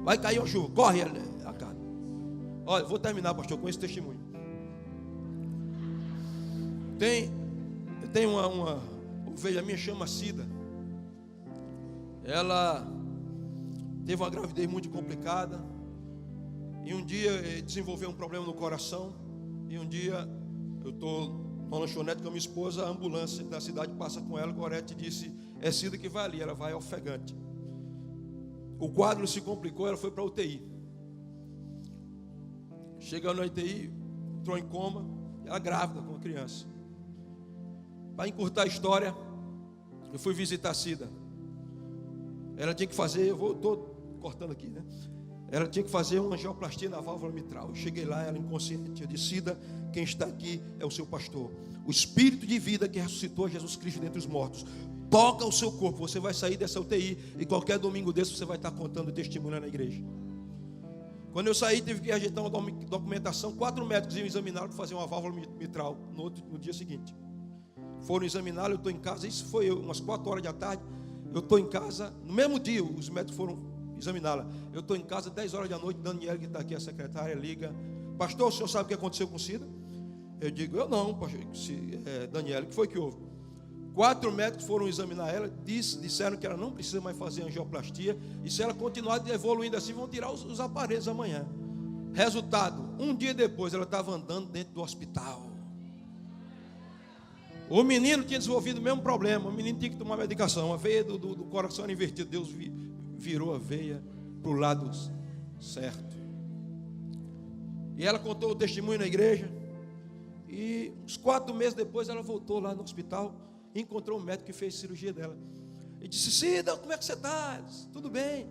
[SPEAKER 3] Vai cair uma chuva. Corre, Acabe. Olha, vou terminar, pastor, com esse testemunho. Tem uma ovelha minha, chama Cida. Ela teve uma gravidez muito complicada. E um dia desenvolveu um problema no coração. E um dia eu estou na lanchonete com a minha esposa, a ambulância da cidade passa com ela. Gorete disse, é Cida que vai ali, ela vai ofegante. O quadro se complicou, ela foi para a UTI. Chegando na UTI, entrou em coma, ela grávida com a criança. Para encurtar a história, eu fui visitar a Cida. Ela tinha que fazer, estou cortando aqui, né? Ela tinha que fazer uma angioplastia na válvula mitral. Eu cheguei lá, ela inconsciente. Eu disse, Cida, quem está aqui é o seu pastor. O Espírito de vida que ressuscitou Jesus Cristo dentre os mortos. Toca o seu corpo, você vai sair dessa UTI. E qualquer domingo desse você vai estar contando testemunho na igreja. Quando eu saí, tive que ajeitar uma documentação. 4 médicos iam examiná-lo para fazer uma válvula mitral no dia seguinte. Foram examiná-lo, eu estou em casa. Isso foi umas 4 horas da tarde. Eu estou em casa, no mesmo dia os médicos foram examiná-la. Eu estou em casa 10 horas da noite. Daniela, que está aqui, a secretária, liga: pastor, o senhor sabe o que aconteceu com Cida? Eu digo, eu não, pastor. Daniela, o que foi que houve? 4 médicos foram examinar ela, disseram que ela não precisa mais fazer angioplastia, e se ela continuar evoluindo assim, vão tirar os aparelhos amanhã. Resultado, um dia depois ela estava andando dentro do hospital. O menino tinha desenvolvido o mesmo problema. O menino tinha que tomar medicação. A veia do coração era invertida. Deus virou a veia para o lado certo. E ela contou o testemunho na igreja. E uns 4 meses depois ela voltou lá no hospital e encontrou um médico que fez a cirurgia dela. E disse: Cida, como é que você está? Tudo bem.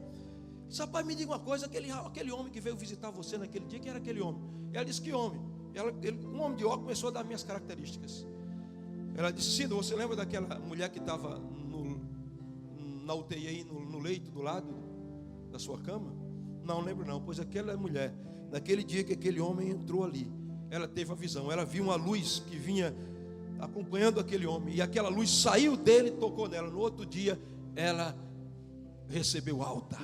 [SPEAKER 3] Disse: rapaz, me diga uma coisa, aquele homem que veio visitar você naquele dia, quem era aquele homem? E ela disse: que homem? Um homem de óculos começou a dar minhas características. Ela disse: Cida, você lembra daquela mulher que estava na UTI aí, no leito do lado da sua cama? Não lembro não. Pois aquela mulher, naquele dia que aquele homem entrou ali, ela teve a visão. Ela viu uma luz que vinha acompanhando aquele homem, e aquela luz saiu dele e tocou nela. No outro dia ela recebeu alta.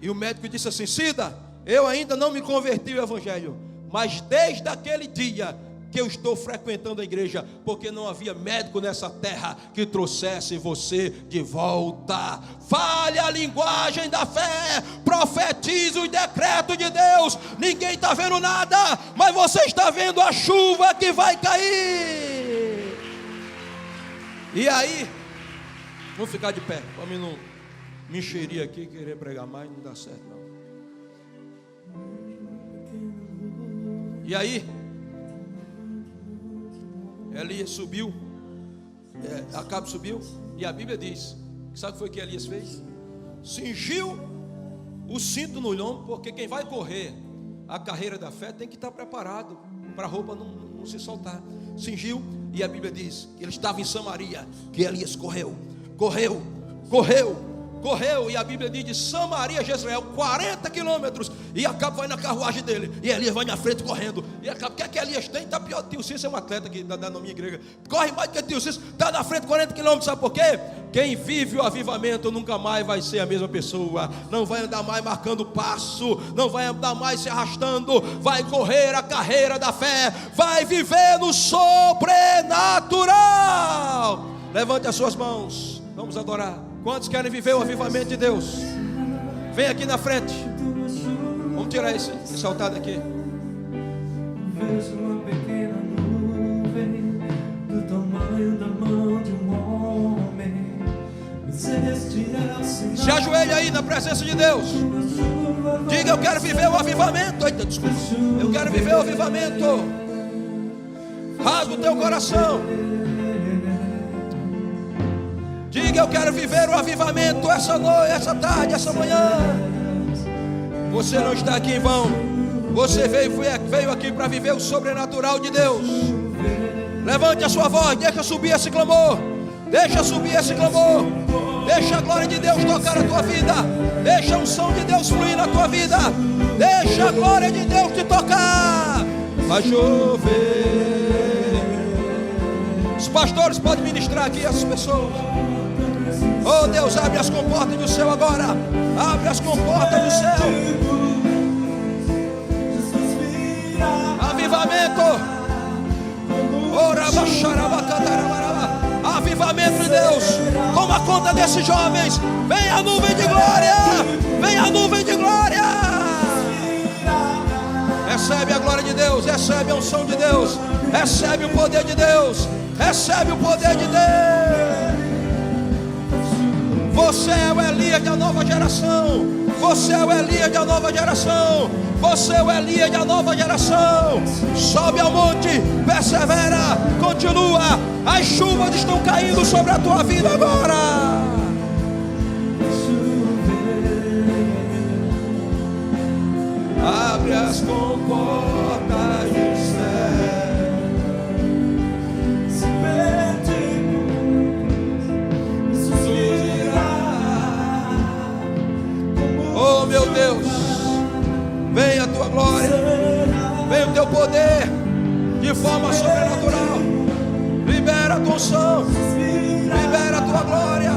[SPEAKER 3] E o médico disse assim: Cida, eu ainda não me converti ao evangelho, mas desde aquele dia que eu estou frequentando a igreja, porque não havia médico nessa terra que trouxesse você de volta. Fale a linguagem da fé, profetize o decreto de Deus. Ninguém está vendo nada, mas você está vendo a chuva que vai cair. E aí, vamos ficar de pé, para mim não me encherir aqui e querer pregar mais, não dá certo não. E aí, Elias subiu, Acabe subiu, e a Bíblia diz, sabe o que foi que Elias fez? Cingiu o cinto no lombo, porque quem vai correr a carreira da fé tem que estar preparado para a roupa não se soltar. Cingiu, e a Bíblia diz que ele estava em Samaria, que Elias correu, e a Bíblia diz de Samaria a Jezreel 40 quilômetros, e Acabe vai na carruagem dele, e Elias vai na frente correndo, e Acabe, o que é que Elias tem? Está pior, tio Cícero é um atleta que dá na minha igreja, corre mais do que tio Cícero, está na frente 40 quilômetros, sabe por quê? Quem vive o avivamento nunca mais vai ser a mesma pessoa, não vai andar mais marcando passo, não vai andar mais se arrastando, vai correr a carreira da fé, vai viver no sobrenatural. Levante as suas mãos, vamos adorar. Quantos querem viver o avivamento de Deus? Vem aqui na frente. Vamos tirar esse altar daqui.
[SPEAKER 4] Vejo uma pequena nuvem do tamanho da mão de um homem.
[SPEAKER 3] Se ajoelhe aí na presença de Deus. Diga: eu quero viver o avivamento. Eita, desculpa. Eu quero viver o avivamento. Rasga o teu coração. Diga: eu quero viver o avivamento essa noite, essa tarde, essa manhã. Você não está aqui em vão. Você veio aqui para viver o sobrenatural de Deus. Levante a sua voz, deixa subir esse clamor. Deixa subir esse clamor. Deixa a glória de Deus tocar a tua vida. Deixa a unção de Deus fluir na tua vida. Deixa a glória de Deus te tocar. Vai chover. Os pastores podem ministrar aqui as pessoas. Oh Deus, abre as comportas do céu agora. Abre as comportas do céu. Avivamento. Avivamento de Deus. Toma conta desses jovens. Vem a nuvem de glória. Vem a nuvem de glória. Recebe a glória de Deus. Recebe a unção de Deus. Recebe o poder de Deus. Recebe o poder de Deus. Você é o Elias da nova geração. Você é o Elias da nova geração. Você é o Elias da nova geração. Sobe ao monte, persevera, continua. As chuvas estão caindo sobre a tua vida agora. Abre as comportas do céu. Oh meu Deus, vem a tua glória, vem o teu poder de forma sobrenatural. Libera a tua unção, libera a tua glória.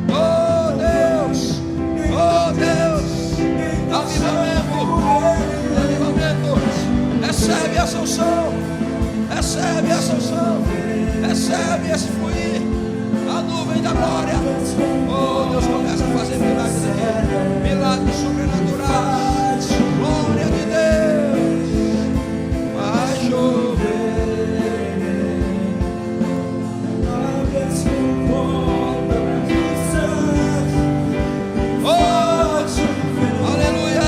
[SPEAKER 3] Oh Deus, avivamento, avivamento. Recebe essa unção, recebe essa unção, recebe esse fluir, a nuvem da glória. Oh Deus, começa a fazer milagres aqui, milagres sobrenaturais, glória de Deus. Vai chover, oh, aleluia.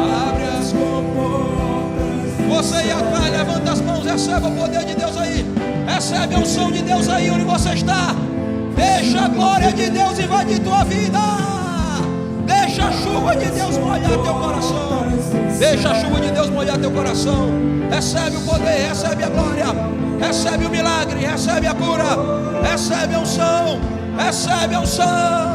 [SPEAKER 3] Abre as comportas. Você e a Pai, levanta as mãos, recebe o poder de Deus aí. Recebe a unção de Deus aí onde você está. Deixa a glória de Deus invadir tua vida. Deixa a chuva de Deus molhar teu coração. Deixa a chuva de Deus molhar teu coração. Recebe o poder, recebe a glória. Recebe o milagre, recebe a cura. Recebe a unção, recebe a unção.